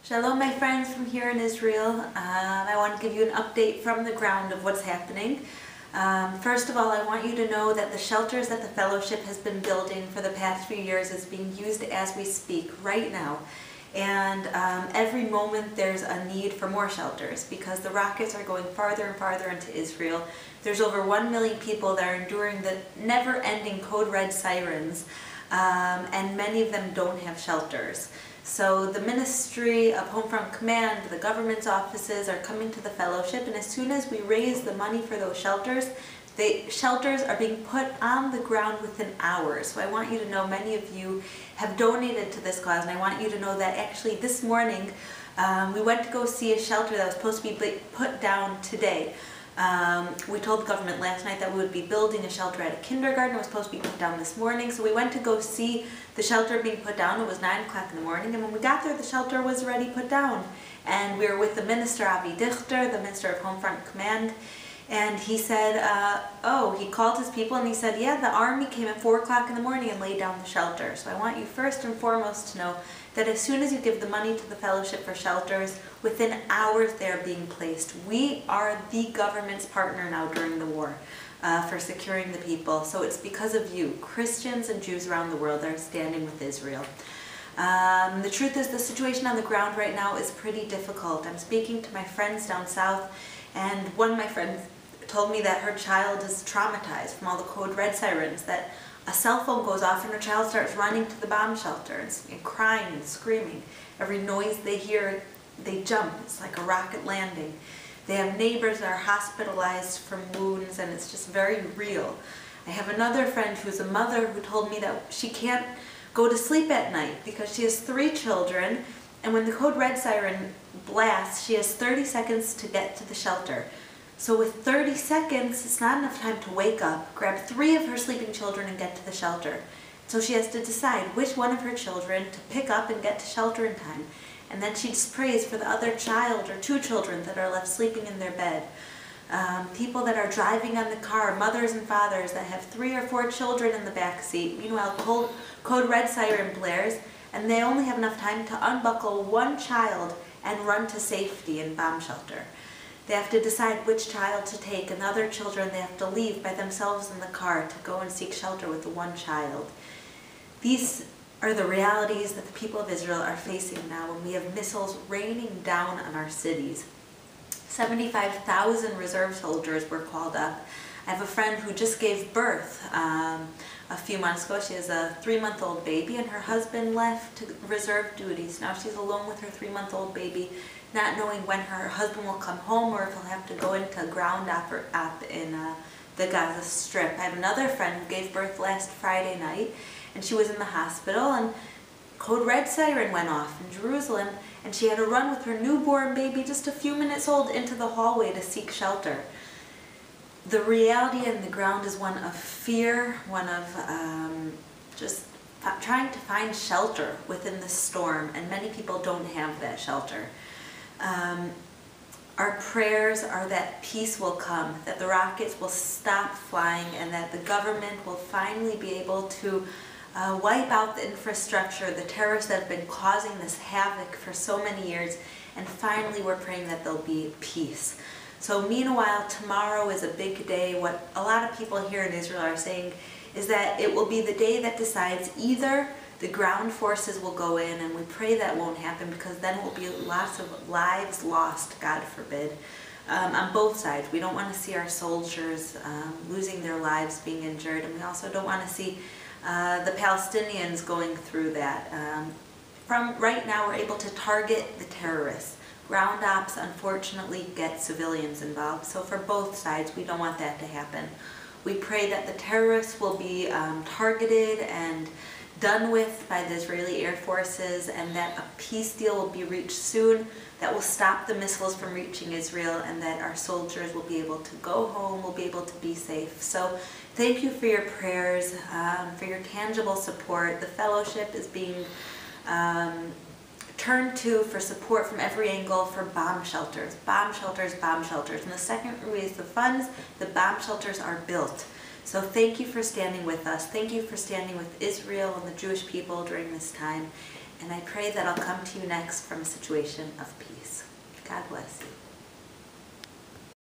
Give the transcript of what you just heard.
Shalom, my friends from here in Israel. I want to give you an update from the ground of what's happening. First of all, I want you to know that the shelters that the fellowship has been building for the past few years is being used as we speak right now. And every moment there's a need for more shelters because the rockets are going farther and farther into Israel. There's over 1 million people that are enduring the never-ending code red sirens, and many of them don't have shelters. So the Ministry of Home Front Command, the government's offices are coming to the fellowship, and as soon as we raise the money for those shelters, the shelters are being put on the ground within hours. So I want you to know many of you have donated to this cause, and I want you to know that actually this morning we went to go see a shelter that was supposed to be put down today. We told the government last night that we would be building a shelter at a kindergarten. It was supposed to be put down this morning, so we went to go see the shelter being put down. It was 9 o'clock in the morning, and when we got there, the shelter was already put down. And we were with the Minister, Avi Dichter, the Minister of Home Front Command, and he said, he called his people and he said, yeah, the army came at 4 o'clock in the morning and laid down the shelter. So I want you first and foremost to know that as soon as you give the money to the fellowship for shelters, within hours they're being placed. We are the government's partner now during the war for securing the people. So it's because of you. Christians and Jews around the world are standing with Israel. The truth is the situation on the ground right now is pretty difficult. I'm speaking to my friends down south, and one of my friends told me that her child is traumatized from all the code red sirens, that a cell phone goes off and her child starts running to the bomb shelter and crying and screaming. Every noise they hear, they jump. It's like a rocket landing. They have neighbors that are hospitalized from wounds, and it's just very real. I have another friend who's a mother who told me that she can't go to sleep at night because she has 3 children, and when the code red siren blasts, she has 30 seconds to get to the shelter. So with 30 seconds, it's not enough time to wake up, grab 3 of her sleeping children and get to the shelter. So she has to decide which one of her children to pick up and get to shelter in time. And then she just prays for the other child or 2 children that are left sleeping in their bed. People that are driving on the car, mothers and fathers that have 3 or 4 children in the back seat. Meanwhile, code red siren blares, and they only have enough time to unbuckle 1 child and run to safety in bomb shelter. They have to decide which child to take, and the other children they have to leave by themselves in the car to go and seek shelter with the 1 child. These are the realities that the people of Israel are facing now when we have missiles raining down on our cities. 75,000 reserve soldiers were called up. I have a friend who just gave birth a few months ago. She has a 3-month-old baby, and her husband left to reserve duties. Now she's alone with her 3-month-old baby, not knowing when her husband will come home or if he'll have to go into ground op in the Gaza Strip. I have another friend who gave birth last Friday night, and she was in the hospital, and code red siren went off in Jerusalem, and she had to run with her newborn baby, just a few minutes old, into the hallway to seek shelter. The reality on the ground is one of fear, one of just trying to find shelter within the storm, and many people don't have that shelter. Our prayers are that peace will come, that the rockets will stop flying, and that the government will finally be able to wipe out the infrastructure, the terrorists that have been causing this havoc for so many years, and finally we're praying that there'll be peace. So meanwhile, tomorrow is a big day. What a lot of people here in Israel are saying is that it will be the day that decides either the ground forces will go in, and we pray that won't happen because then will be lots of lives lost, God forbid, on both sides. We don't want to see our soldiers losing their lives, being injured, and we also don't want to see the Palestinians going through that. From right now, we're able to target the terrorists. Ground ops, unfortunately, get civilians involved, so for both sides, we don't want that to happen. We pray that the terrorists will be targeted and done with by the Israeli Air Forces, and that a peace deal will be reached soon that will stop the missiles from reaching Israel, and that our soldiers will be able to go home, will be able to be safe. So thank you for your prayers, for your tangible support. The fellowship is being turned to for support from every angle for bomb shelters, bomb shelters, bomb shelters. And the second we raise the funds, the bomb shelters are built. So thank you for standing with us. Thank you for standing with Israel and the Jewish people during this time. and I pray that I'll come to you next from a situation of peace.